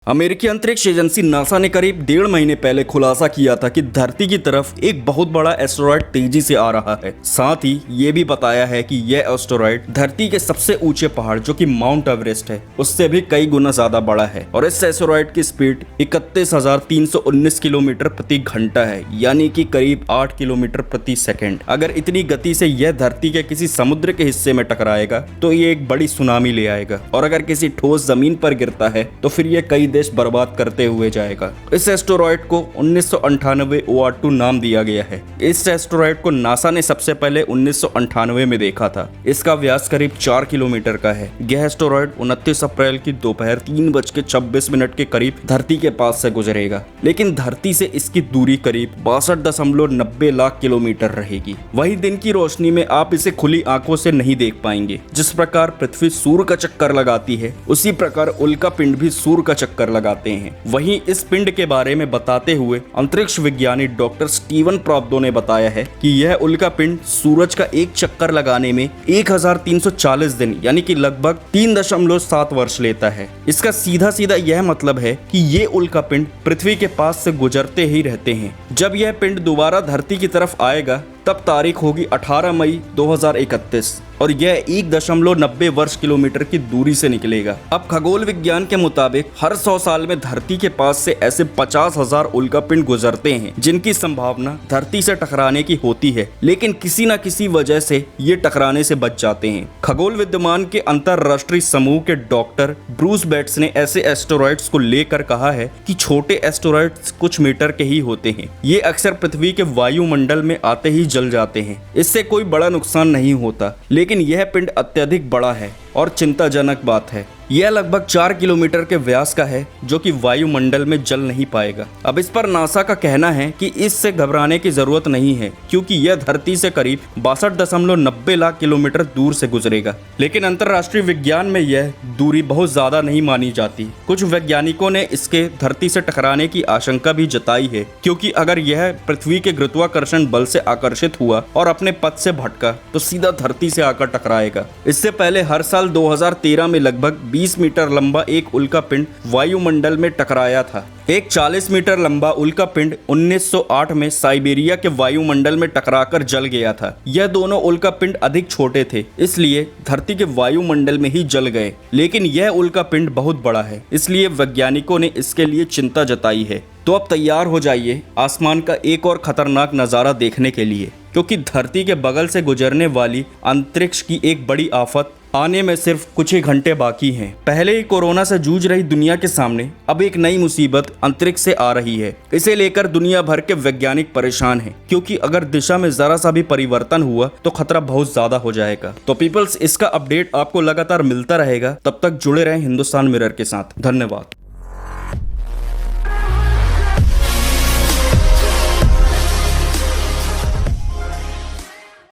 अमेरिकी अंतरिक्ष agency NASA ने करीब 1.5 महीने पहले खुलासा किया था कि धरती की तरफ एक बहुत बड़ा एस्टेरॉयड तेजी से आ रहा है। साथ ही ये भी बताया है कि यह एस्टेरॉयड धरती के सबसे ऊंचे पहाड़ जो कि माउंट एवरेस्ट है उससे भी कई गुना ज्यादा बड़ा है और इस एस्टेरॉयड की स्पीड 31,319 किलोमीटर प्रति घंटा है, यानी कि करीब 8 किलोमीटर प्रति सेकेंड। अगर इतनी गति से यह धरती के किसी समुद्र के हिस्से में टकराएगा तो ये एक बड़ी सुनामी ले आएगा और अगर किसी ठोस जमीन पर गिरता है तो फिर यह कई देश बर्बाद करते हुए जाएगा। इस एस्टेरॉयड को 1998 OR2 नाम दिया गया है। इस एस्टेरॉयड को नासा ने सबसे पहले 1998 में देखा था। इसका व्यास करीब 4 किलोमीटर का है। यह एस्टेरॉयड 29 अप्रैल की दोपहर 3:26 के करीब धरती के पास से गुजरेगा, लेकिन धरती से इसकी दूरी करीब 62.90 लाख किलोमीटर रहेगी। वही दिन की रोशनी में आप इसे खुली आंखों से नहीं देख पाएंगे। जिस प्रकार पृथ्वी सूर्य का चक्कर लगाती है उसी प्रकार उल्का पिंड भी सूर्य का चक्कर लगाते हैं। वहीं इस पिंड के बारे में बताते हुए अंतरिक्ष विज्ञानी डॉक्टर स्टीवन प्रॉब्दो ने बताया है कि यह उल्का पिंड सूरज का एक चक्कर लगाने में 1340 दिन यानी कि लगभग 3.7 वर्ष लेता है। इसका सीधा सीधा यह मतलब है कि ये उल्का पिंड पृथ्वी के पास से गुजरते ही रहते हैं। जब यह पिंड दोबारा धरती की तरफ आएगा तब तारीख होगी 18 मई 2031 और यह 1.90 वर्ष किलोमीटर की दूरी से निकलेगा। अब खगोल विज्ञान के मुताबिक हर 100 साल में धरती के पास से ऐसे 50,000 उल्का पिंड गुजरते हैं जिनकी संभावना धरती से टकराने की होती है, लेकिन किसी न किसी वजह से ये टकराने से बच जाते हैं। खगोल विद्यमान के अंतरराष्ट्रीय समूह के डॉक्टर ब्रूस बेट्स ने ऐसे एस्टेरॉयड्स को लेकर कहा है कि छोटे एस्टेरॉयड्स कुछ मीटर के ही होते हैं। ये अक्सर पृथ्वी के वायुमंडल में आते ही जल जाते हैं। इससे कोई बड़ा नुकसान नहीं होता, लेकिन यह पिंड अत्यधिक बड़ा है और चिंताजनक बात है। यह लगभग 4 किलोमीटर के व्यास का है जो कि वायुमंडल में जल नहीं पाएगा। अब इस पर नासा का कहना है कि इससे घबराने की जरूरत नहीं है क्योंकि यह धरती से करीब 62.90 लाख किलोमीटर दूर से गुजरेगा, लेकिन अंतरराष्ट्रीय विज्ञान में यह दूरी बहुत ज्यादा नहीं मानी जाती। कुछ वैज्ञानिकों ने इसके धरती से टकराने की आशंका भी जताई है क्योंकि अगर यह पृथ्वी के गुरुत्वाकर्षण बल से आकर्षित हुआ और अपने पथ से भटका तो सीधा धरती से आकर टकराएगा। इससे पहले हर साल 2013 में लगभग 20 मीटर लंबा एक उल्का पिंड वायुमंडल में टकराया था। एक 40 मीटर लंबा उल्का पिंड 1908 में साइबेरिया के वायुमंडल में टकराकर जल गया था। यह दोनों उल्का पिंड अधिक छोटे थे, इसलिए धरती के वायुमंडल में ही जल गए, लेकिन यह उल्का पिंड बहुत बड़ा है, इसलिए वैज्ञानिकों ने इसके लिए चिंता जताई है। तो अब तैयार हो जाइए आसमान का एक और खतरनाक नज़ारा देखने के लिए, क्योंकि धरती के बगल से गुजरने वाली अंतरिक्ष की एक बड़ी आफत आने में सिर्फ कुछ ही घंटे बाकी हैं। पहले ही कोरोना से जूझ रही दुनिया के सामने अब एक नई मुसीबत अंतरिक्ष से आ रही है। इसे लेकर दुनिया भर के वैज्ञानिक परेशान हैं, क्योंकि अगर दिशा में जरा सा भी परिवर्तन हुआ तो खतरा बहुत ज्यादा हो जाएगा। तो पीपल्स, इसका अपडेट आपको लगातार मिलता रहेगा। तब तक जुड़े रहें हिंदुस्तान मिरर के साथ। धन्यवाद।